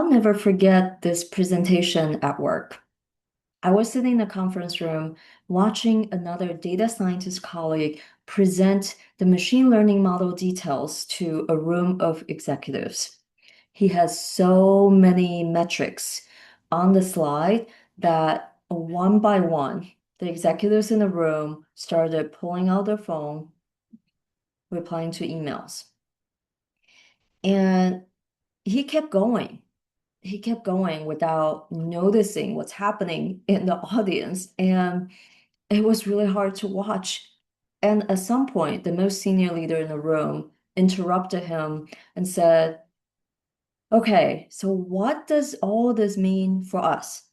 I'll never forget this presentation at work. I was sitting in the conference room watching another data scientist colleague present the machine learning model details to a room of executives. He has so many metrics on the slide that one by one, the executives in the room started pulling out their phone, replying to emails. And he kept going. He kept going without noticing what's happening in the audience. And it was really hard to watch. And at some point, the most senior leader in the room interrupted him and said, "Okay, so what does all this mean for us?"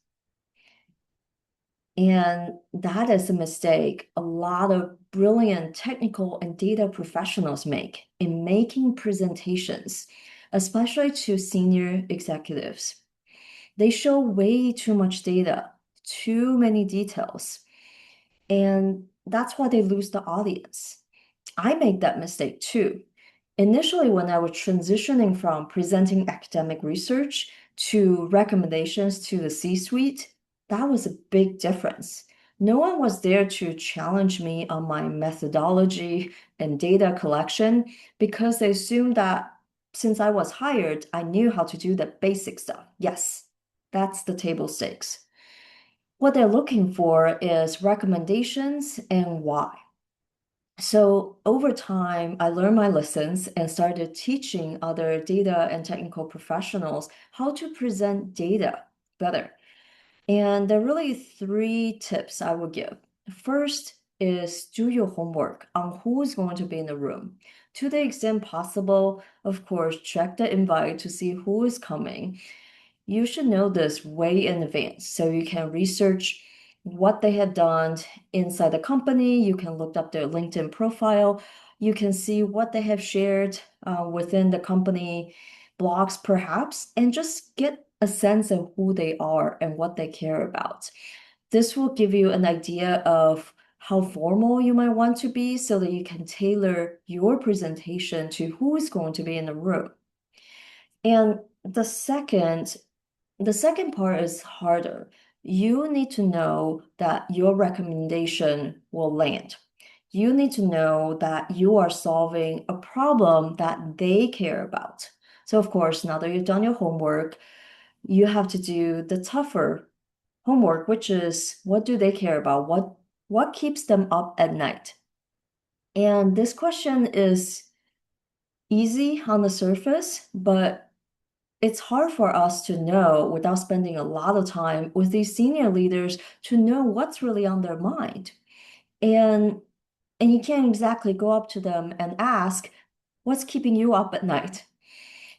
And that is a mistake a lot of brilliant technical and data professionals make in making presentations, especially to senior executives. They show way too much data, too many details, and that's why they lose the audience. I make that mistake too. Initially, when I was transitioning from presenting academic research to recommendations to the C-suite, that was a big difference. No one was there to challenge me on my methodology and data collection because they assumed that since I was hired, I knew how to do the basic stuff. Yes, that's the table stakes. What they're looking for is recommendations and why. So over time, I learned my lessons and started teaching other data and technical professionals how to present data better. And there are really three tips I would give. First is do your homework on who is going to be in the room. To the extent possible, of course, check the invite to see who is coming. You should know this way in advance so you can research what they have done inside the company. You can look up their LinkedIn profile. You can see what they have shared within the company blogs, perhaps, and just get a sense of who they are and what they care about. This will give you an idea of how formal you might want to be so that you can tailor your presentation to who is going to be in the room. And the second part is harder. You need to know that your recommendation will land. You need to know that you are solving a problem that they care about. So, of course, now that you've done your homework, you have to do the tougher homework, which is what do they care about? What keeps them up at night? And this question is easy on the surface, but it's hard for us to know without spending a lot of time with these senior leaders to know what's really on their mind. And and you can't exactly go up to them and ask, what's keeping you up at night?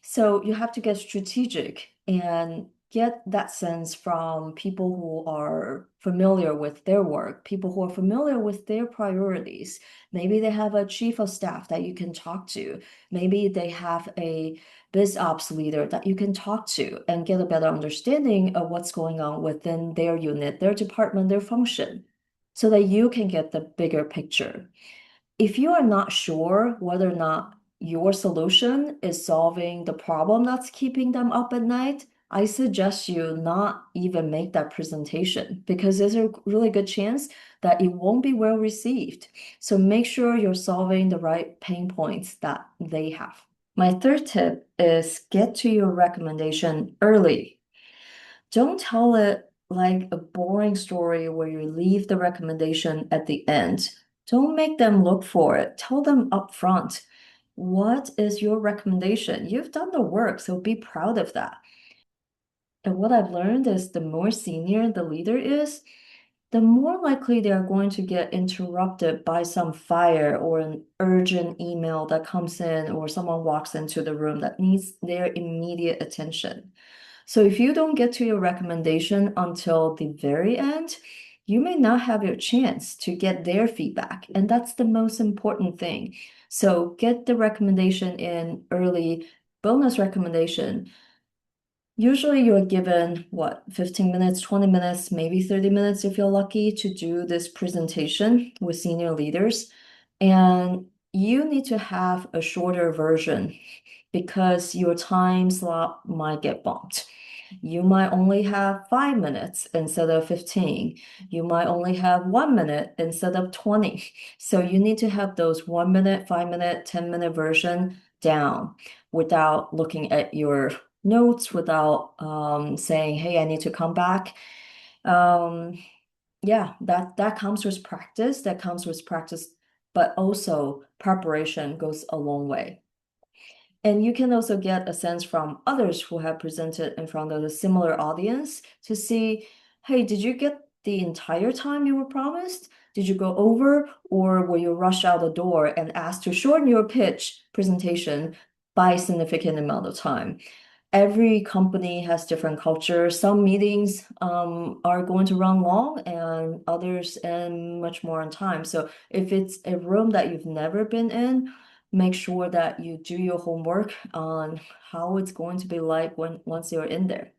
So you have to get strategic and get that sense from people who are familiar with their work, people who are familiar with their priorities. Maybe they have a chief of staff that you can talk to. Maybe they have a biz ops leader that you can talk to and get a better understanding of what's going on within their unit, their department, their function, so that you can get the bigger picture. If you are not sure whether or not your solution is solving the problem that's keeping them up at night, I suggest you not even make that presentation because there's a really good chance that it won't be well received. So make sure you're solving the right pain points that they have. My third tip is get to your recommendation early. Don't tell it like a boring story where you leave the recommendation at the end. Don't make them look for it. Tell them up front. What is your recommendation? You've done the work, so be proud of that. And what I've learned is the more senior the leader is, the more likely they are going to get interrupted by some fire or an urgent email that comes in or someone walks into the room that needs their immediate attention. So if you don't get to your recommendation until the very end, you may not have your chance to get their feedback. And that's the most important thing. So get the recommendation in early. Bonus recommendation. Usually you're given what, 15 minutes, 20 minutes, maybe 30 minutes if you're lucky to do this presentation with senior leaders. And you need to have a shorter version because your time slot might get bumped. You might only have 5 minutes instead of 15. You might only have 1 minute instead of 20. So you need to have those 1 minute, 5 minute, 10 minute version down without looking at your notes, without saying, hey, I need to come back. Um, yeah, that comes with practice. That comes with practice, but also preparation goes a long way. And you can also get a sense from others who have presented in front of a similar audience to see, hey, did you get the entire time you were promised? Did you go over, or will you rush out the door and ask to shorten your pitch presentation by a significant amount of time? Every company has different culture. Some meetings are going to run long and others and much more on time. So if it's a room that you've never been in, make sure that you do your homework on how it's going to be like when once you're in there.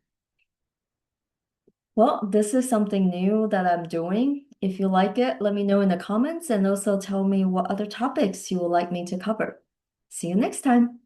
Well, this is something new that I'm doing. If you like it, let me know in the comments and also tell me what other topics you would like me to cover. See you next time.